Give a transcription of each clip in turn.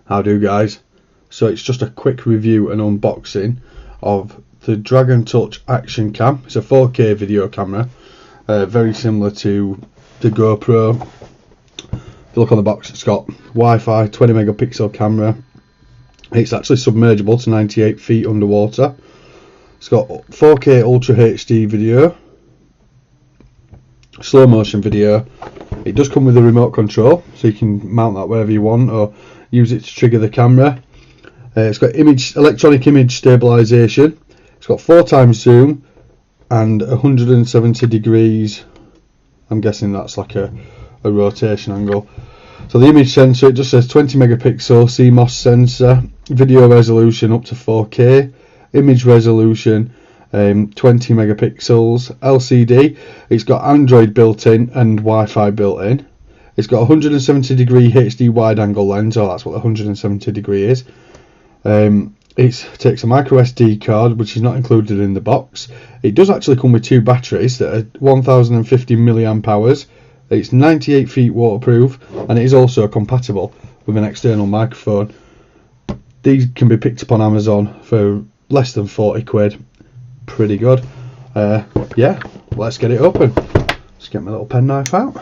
How do, guys? So it's just a quick review and unboxing of the Dragon Touch Action Cam. It's a 4K video camera, very similar to the GoPro. If you look on the box, it's got Wi-Fi, 20 megapixel camera. It's actually submergible to 98 feet underwater. It's got 4K Ultra HD video, slow motion video. It does come with a remote control, so you can mount that wherever you want or use it to trigger the camera. It's got electronic image stabilization. It's got 4x zoom and 170 degrees. I'm guessing that's like a rotation angle. So the image sensor, it just says 20 megapixel CMOS sensor, video resolution up to 4K, image resolution 20 megapixels, LCD. It's got Android built in and Wi-Fi built in. It's got 170 degree HD wide angle lens, or that's what the 170 degree is. It takes a micro SD card, which is not included in the box. It does actually come with two batteries that are 1050 milliamp hours. It's 98 feet waterproof, and it is also compatible with an external microphone. These can be picked up on Amazon for less than 40 quid. Pretty good. Yeah, let's get it open. Let's get my little penknife out.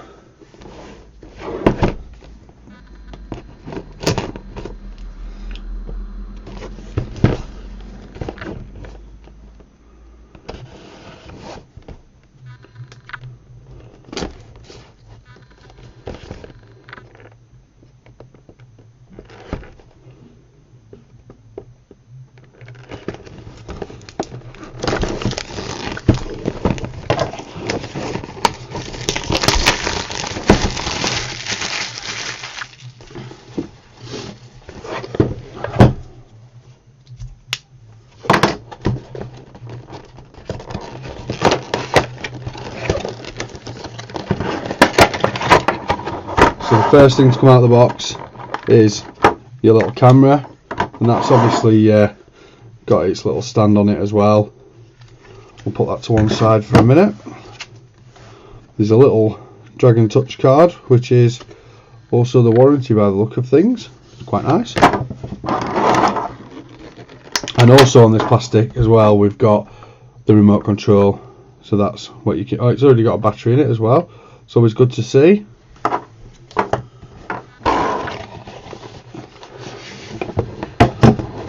So the first thing to come out of the box is your little camera, and that's obviously got its little stand on it as well. We'll put that to one side for a minute. There's a little Dragon Touch card, which is also the warranty by the look of things. It's quite nice. And also on this plastic as well, we've got the remote control. So that's what you can. Oh, it's already got a battery in it as well. It's always good to see.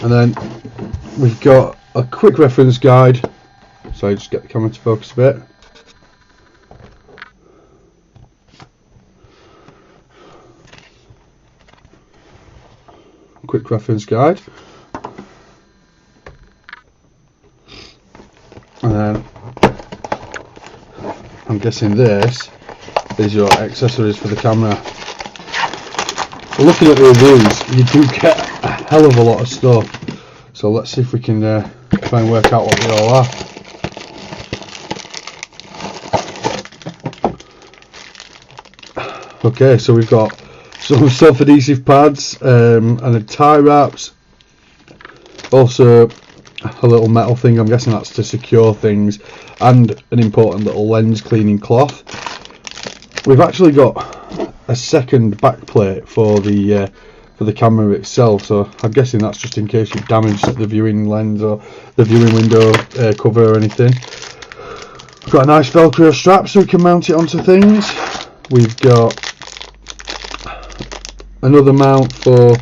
And then we've got a quick reference guide. So just get the camera to focus a bit. Quick reference guide. And then I'm guessing this is your accessories for the camera. Well, looking at the reviews, you do get a hell of a lot of stuff. So let's see if we can try and work out what they all are. Okay, so we've got some self-adhesive pads and a tie wraps. Also a little metal thing, I'm guessing that's to secure things, and an important little lens cleaning cloth. We've actually got a second back plate for the camera itself, so I'm guessing that's just in case you've damaged the viewing lens or the viewing window cover or anything. We've got a nice Velcro strap so we can mount it onto things. We've got another mount for,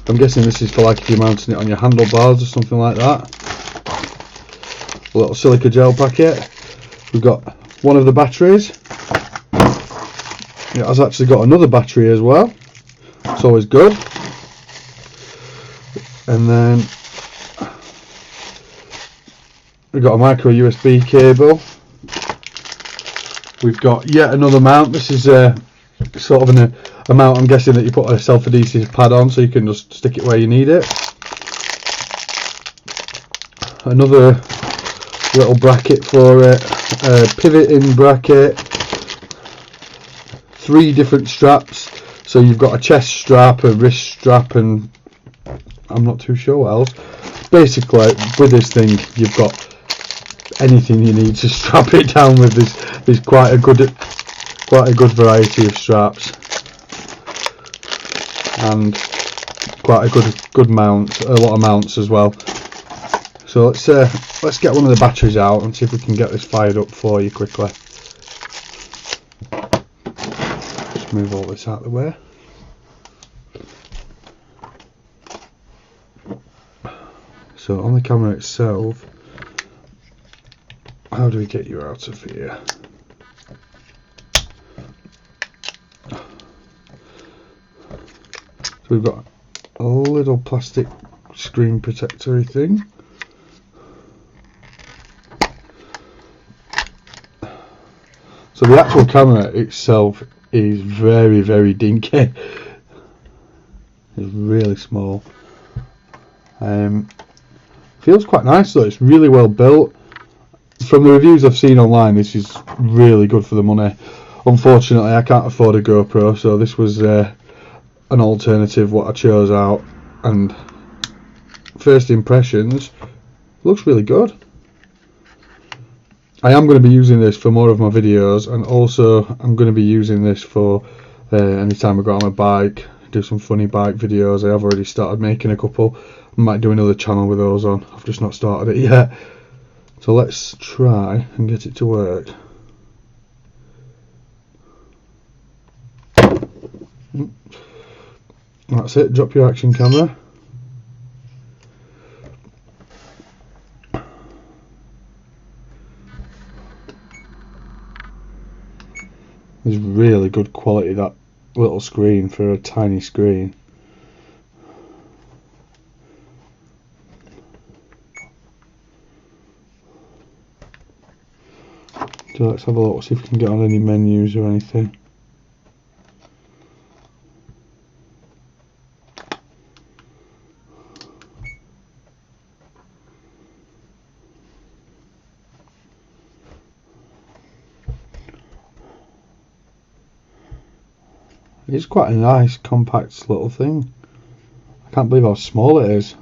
I'm guessing this is for like if you're mounting it on your handlebars or something like that. A little silica gel packet. We've got one of the batteries. It has actually got another battery as well. It's always good. And then we've got a micro USB cable. We've got yet another mount. This is sort of a mount, I'm guessing, that you put a self-adhesive pad on so you can just stick it where you need it. Another little bracket for it, a pivoting bracket, 3 different straps. So you've got a chest strap, a wrist strap, and I'm not too sure what else. Basically, with this thing, you've got anything you need to strap it down with. There's quite a good variety of straps. and quite a good mount, a lot of mounts as well. So let's get one of the batteries out and see if we can get this fired up for you quickly. Just move all this out of the way. So on the camera itself, how do we get you out of here? So we've got a little plastic screen protectory thing. So the actual camera itself is very, very dinky. It's really small. Feels quite nice though, it's really well built. From the reviews I've seen online, this is really good for the money. Unfortunately, I can't afford a GoPro, so this was an alternative what I chose out. And first impressions, looks really good. I am going to be using this for more of my videos, and also I'm going to be using this for anytime I go on my bike, do some funny bike videos. I have already started making a couple. I might do another channel with those on. I've just not started it yet. So let's try and get it to work. That's it, drop your action camera. It's really good quality, that little screen, for a tiny screen. So let's have a look, see if we can get on any menus or anything. It's quite a nice compact little thing. I can't believe how small it is.